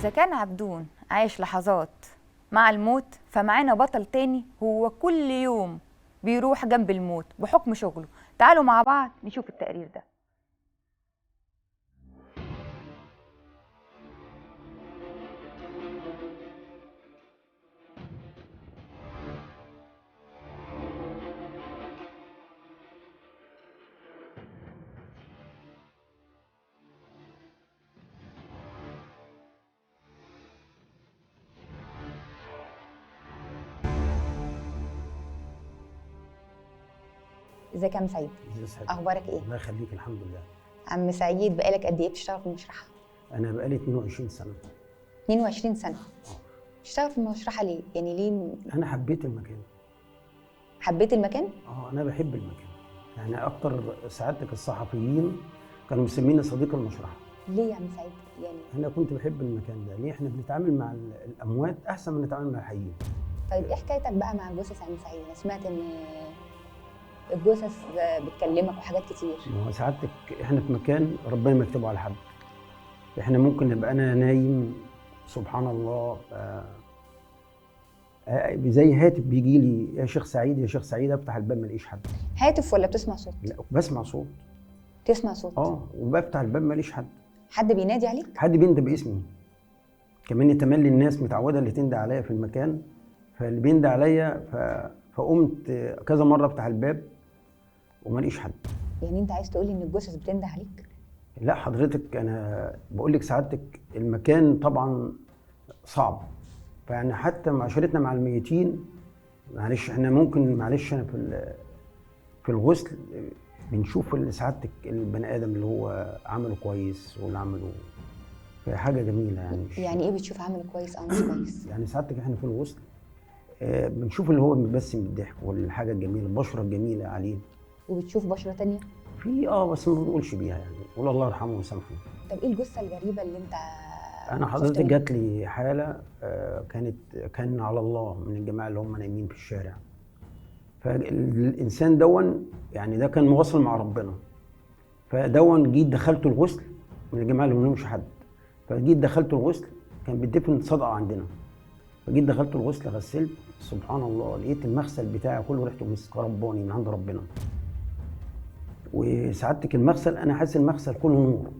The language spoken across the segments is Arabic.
إذا كان عبدون عايش لحظات مع الموت، فمعانا بطل تاني هو كل يوم بيروح جنب الموت بحكم شغله. تعالوا مع بعض نشوف التقرير ده. ازيك يا عم سعيد؟ اخبارك ايه؟ الله يخليك، الحمد لله. عم سعيد، بقالك قد ايه بتشتغل في المشرحه؟ انا بقالي 22 سنه. 22 سنه. بتشتغل في المشرحه ليه؟ يعني ليه؟ انا حبيت المكان. حبيت المكان؟ انا بحب المكان. يعني اكتر سعادتك الصحفيين كانوا مسميني صديق المشرحه. ليه يا عم سعيد؟ يعني انا كنت بحب المكان ده. ليه؟ احنا بنتعامل مع الاموات احسن من نتعامل مع الحيين. طيب ايه حكايتك بقى مع الجثث يا عم سعيد؟ انا سمعت ان الجثث بتكلمك وحاجات كتير. ما هو سعادتك احنا في مكان ربنا ما يكتبه على حد. احنا ممكن نبقى انا نايم سبحان الله، زي هاتف بيجي لي يا شيخ سعيد يا شيخ سعيد، افتح الباب ما الاقيش حد. هاتف ولا بتسمع صوت؟ لا، بسمع صوت. تسمع صوت؟ وبفتح الباب ما الاقيش حد. حد بينادي عليك؟ حد بيندى باسمي. كمان تملي الناس متعوده اللي تندى عليا في المكان، فاللي بيندى عليا فقمت كذا مره افتح الباب وما الاقيش حد. يعني انت عايز تقولي ان الجثث بتنده عليك؟ لا حضرتك، انا بقول لك سعادتك المكان طبعا صعب. فيعني حتى معاشرتنا مع الميتين، معلش احنا ممكن، معلش انا في الغسل بنشوف سعادتك البني ادم اللي هو عمله كويس واللي عمله حاجه جميله. يعني ايه بتشوف عمله كويس او مش كويس؟ يعني سعادتك احنا في الغسل بنشوف اللي هو متبسم بالضحك والحاجه الجميله، البشره الجميله عليه. وبتشوف بشره تانية؟ في بس ما بنقولش بيها، يعني قول الله يرحمه ويسامحه. طب ايه الجثه الغريبه اللي انت انا حضرتك جات لي حاله كان على الله من الجماعه اللي هم نايمين في الشارع. فالانسان دون يعني ده كان مواصل مع ربنا. فدون جيت دخلته الغسل من الجماعه اللي ما لهمش حد. فجيت دخلته الغسل، كان بيدفن صدقه عندنا. فجيت دخلت الغسل غسلت، سبحان الله لقيت المغسل بتاعي كله ريحته مسك رباني من عند ربنا. وسعادتك المغسل انا حاسس المغسل كله نور.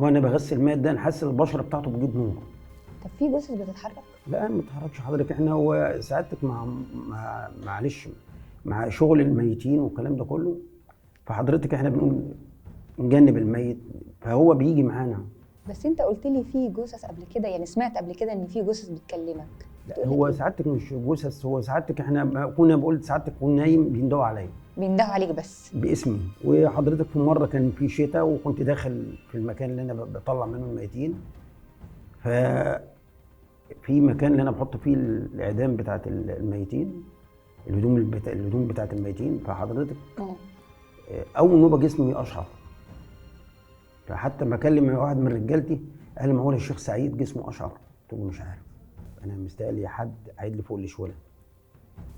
وانا بغسل الماء ده انا حاسس البشره بتاعته بتجيب نور. طب في جثث بتتحرك؟ لا ما بتتحركش حضرتك. احنا هو سعادتك معلش مع شغل الميتين والكلام ده كله، فحضرتك احنا بنقول نجنب الميت فهو بيجي معانا. بس انت قلت لي في جثث قبل كده، يعني سمعت قبل كده ان في جثث بتكلمك. لا هو سعادتك مش جثث، هو سعادتك احنا كنا بقول سعادتك كنا نايم بيندهوا عليا. بيندهوا عليك بس باسمي. وحضرتك في مره كان في شتاء وكنت داخل في المكان اللي انا بطلع منه الميتين، ف في مكان اللي انا بحط فيه الاعدام بتاعه الميتين، الهدوم بتاعه الميتين. فحضرتك اول نوبه جسمي اشعر. فحتى ما اكلم واحد من رجالتي قال لي معقول الشيخ سعيد جسمه اشعر؟ قلت له مش عارف، انا مستقلي حد عيد لي فوق الشوله.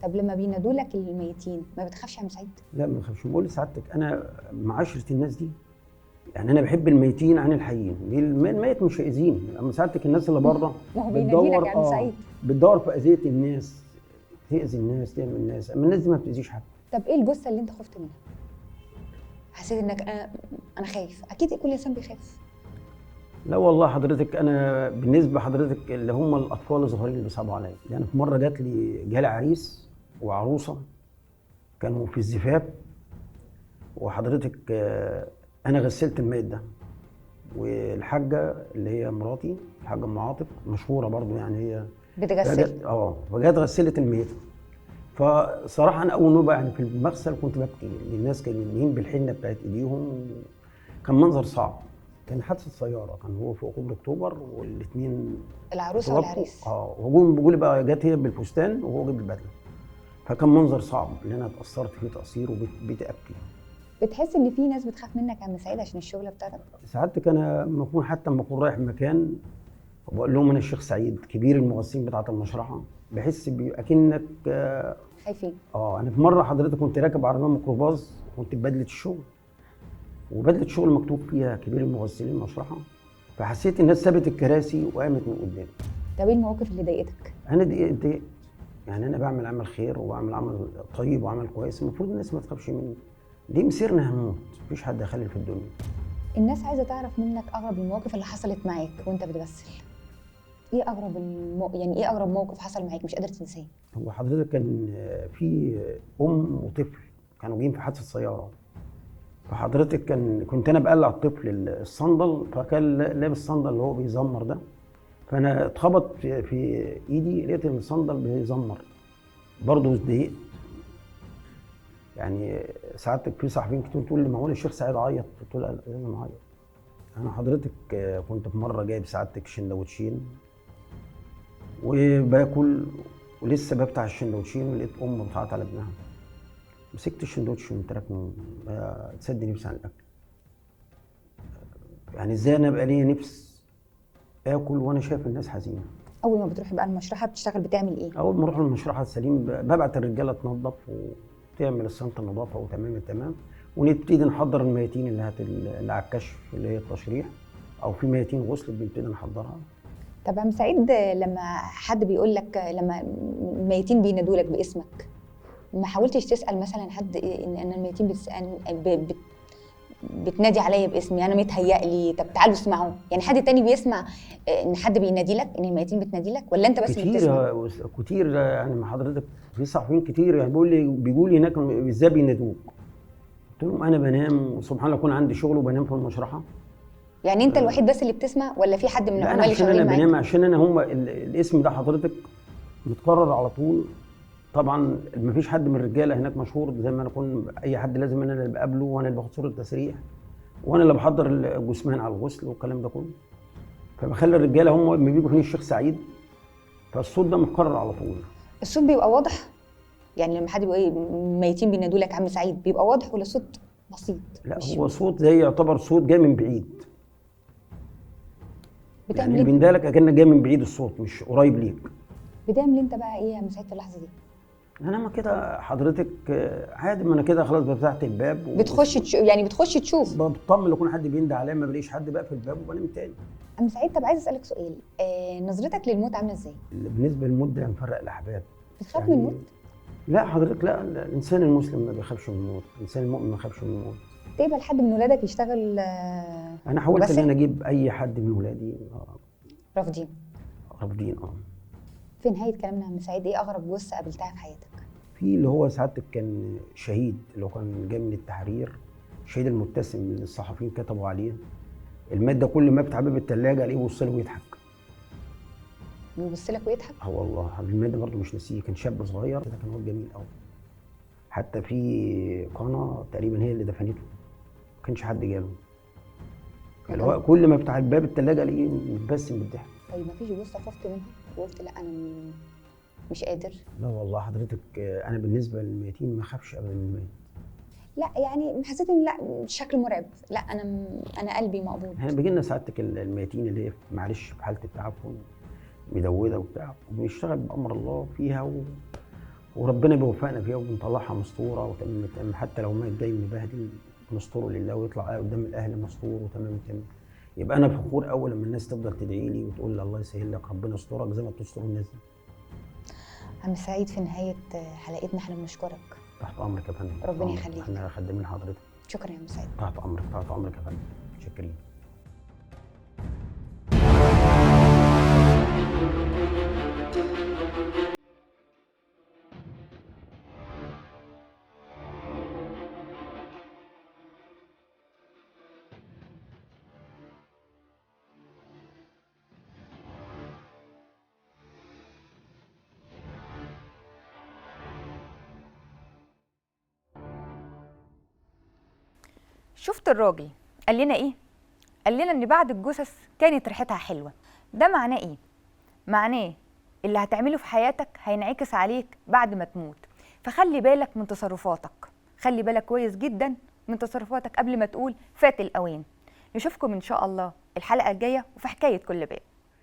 طب لما بينادوا لك الميتين ما بتخافش يا عم سعيد؟ لا ما بخافش. بقول لسعادتك انا معاشره الناس دي، يعني انا بحب الميتين عن الحيين. الميت مش هيأذيني. اما سعادتك الناس اللي بره ما هو بينادي لك يا عم سعيد، بتدور في اذيه الناس، تأذي الناس، تعمل الناس. اما الناس دي ما بتأذيش حد. طب ايه الجثه اللي انت خفت منها؟ حسيت انك انا خايف؟ اكيد كل انسان بيخاف. لا والله حضرتك، انا بالنسبه لحضرتك اللي هم الاطفال الصغيرين اللي بيصعبوا عليا. يعني في مره جالي عريس وعروسه كانوا في الزفاف، وحضرتك انا غسلت الميت ده، والحاجه اللي هي مراتي الحاجه ام عاطف مشهوره برضو، يعني هي بتغسل. فجت غسلت الميت. فصراحه انا اول نوبه يعني في المغسل كنت ببكي، الناس كانوا مليين بالحنه بتاعت ايديهم. كان منظر صعب. كان حادثه سياره، كان هو فوق كوبري اكتوبر والاثنين العروسه والعريس. وجم بيقول بقى جت هي بالفستان وهو جاب البدله. فكان منظر صعب اللي انا اتاثرت فيه تاثير وبقيت ابكي. بتحس ان في ناس بتخاف منك يا عم سعيد عشان الشغله بتاعتك؟ سعادتك انا لما اكون رايح مكان وبقول لهم انا الشيخ سعيد كبير المغسلين بتاعه المشرحه، بحس اكنك خايفين. انا في مره حضرتك كنت راكب عربيه ميكروباص، كنت ببدله الشغل، وبدله الشغل مكتوب فيها كبير المغسلين المشرحه. فحسيت الناس سابت الكراسي وقامت من قدامي. طب ايه المواقف اللي ضايقتك؟ انا دي يعني انا بعمل عمل خير وبعمل عمل طيب وعمل كويس، المفروض الناس ما تخافش مني. دي مسيرنا هنموت، مفيش حد هيخلي في الدنيا. الناس عايزه تعرف منك اغرب المواقف اللي حصلت معاك وانت بتغسل. ايه اغرب يعني ايه اغرب موقف حصل معاك مش قادر تنساه؟ هو حضرتك كان في ام وطفل كانوا جايين في حادثه سياره، فحضرتك كنت انا بقلع الطفل الصندل، فكان لابس الصندل اللي هو بيزمر ده، فانا اتخبط في ايدي، لقيت الصندل بيزمر برضه، اتضايقت. يعني سعادتك في صحفيين كتير تقول لي معقول الشيخ سعيد عيط؟ قلت له لا لازم اعيط. انا حضرتك كنت في مره جايب سعادتك سندوتشين وباكل ولسه بفتح السندوتشين ولقيت ام بتعيط على ابنها. مسكت السندوتش وقمت راكنه، تسد نفسي عن الاكل. يعني ازاي انا بقى ليا نفس اكل وانا شايف الناس حزينه؟ اول ما بتروح بقى المشرحه بتشتغل بتعمل ايه؟ اول ما اروح المشرحه السليم ببعت الرجاله تنظف وتعمل الصنة النظافه وتمام التمام، ونبتدي نحضر الميتين اللي على الكشف اللي هي التشريح، او في ميتين غسل بنبتدي نحضرها. طب يا عم سعيد، لما حد بيقول لك، لما الميتين بينادوا لك باسمك، ما حاولتش تسال مثلا حد ان انا الميتين بتنادي عليا باسمي، انا متهيألي، طب تعالوا اسمعوا؟ يعني حد تاني بيسمع ان حد بينادي لك، ان الميتين بتنادي لك، ولا انت بس اللي بتسمع؟ كتير يعني مع حضرتك في صحفيين كتير يعني بيقول لي هناك ازاي بينادوك؟ قلت لهم انا بنام وسبحان الله يكون عندي شغل وبنام في المشرحه. يعني انت الوحيد بس اللي بتسمع ولا في حد من العمال اللي عشان شغالين انا معاك؟ بنام، عشان انا هم الاسم ده حضرتك متكرر على طول. طبعا مفيش حد من الرجاله هناك مشهور زي ما انا اكون اي حد، لازم انا اللي بقابله وانا اللي باخد صوره التسريح وانا اللي بحضر الجثمان على الغسل والكلام ده كله. فبخلي الرجاله هم لما بيجوا فين الشيخ سعيد، فالصوت ده متكرر على طول. الصوت بيبقى واضح؟ يعني لما حد بيقول ايه ميتين بينادوا لك عم سعيد، بيبقى واضح ولا صوت بسيط؟ لا هو صوت زي يعتبر صوت جاي من بعيد. بتعمل يعني اللي بيندالك اكنك جاي من بعيد، الصوت مش قريب ليك. بتعمل انت بقى ايه يا عم سعيد في اللحظه دي؟ انا ما كده حضرتك عادي، ما انا كده خلاص فتحت الباب يعني بتخش تشوف؟ بطمن يكون حد بيندى عليا، ما بلاقيش حد بقى في الباب وبنام تاني. عم سعيد، طب عايز اسالك سؤال، نظرتك للموت عامله ازاي؟ بالنسبه للموت ده مفرق الاحباب. بتخاف من الموت؟ لا حضرتك لا، الانسان المسلم ما بيخافش من الموت، الانسان المؤمن ما بيخافش من الموت. تقبل حد من ولادك يشتغل؟ انا حاولت ان انا اجيب اي حد من ولادي. رافضين؟ رافضين في نهايه كلامنا يا عم سعيد، ايه اغرب جثه قابلتها في حياتك؟ في اللي هو سعادتك كان شهيد، اللي هو كان جاي من التحرير، الشهيد المبتسم اللي الصحفيين كتبوا عليه الماده، كل ما افتح باب الثلاجه الاقيه يبص لي ويضحك. بيبص لك ويضحك؟ والله الماده برضه مش ناسيه، كان شاب صغير كده، كان هو جميل قوي. حتى في قناه تقريبا هي اللي دفنته، ما كانش حد جاله. اللي هو كل ما افتح الباب الثلاجه الاقيه متبسم بالضحك. طيب ما فيش جثه خفت منها وقلت لا انا مش قادر؟ لا والله حضرتك انا بالنسبه للميتين ما اخافش ابدا من الميت. لا يعني حسيت ان لا شكل مرعب، لا انا قلبي مقبوض. احنا بيجي لنا سعادتك الميتين اللي هي معلش في حاله التعفن مدوده وبتاع، وبنشتغل بامر الله فيها وربنا بيوفقنا فيها وبنطلعها مستوره وتمام، حتى لو مات جاي مبهدل نستوره لله ويطلع قدام الاهل مستور وتمام تمام. يبقى انا فخور اول لما الناس تفضل تدعي لي وتقول لي الله يسهل لك، ربنا يسترك زي ما بتستر الناس دي. عم سعيد، في نهايه حلقتنا احنا بنشكرك. تحت امرك يا فندم. ربنا يخليك. احنا خدامين حضرتك. شكرا يا عم سعيد. تحت امرك، تحت امرك يا فندم. متشكرين. شفت الراجل قال لنا ايه؟ قال لنا ان بعد الجثث كانت ريحتها حلوه. ده معناه ايه؟ معناه اللي هتعمله في حياتك هينعكس عليك بعد ما تموت. فخلي بالك من تصرفاتك، خلي بالك كويس جدا من تصرفاتك قبل ما تقول فات الاوان. نشوفكم ان شاء الله الحلقه الجايه وفي حكايه كل باب.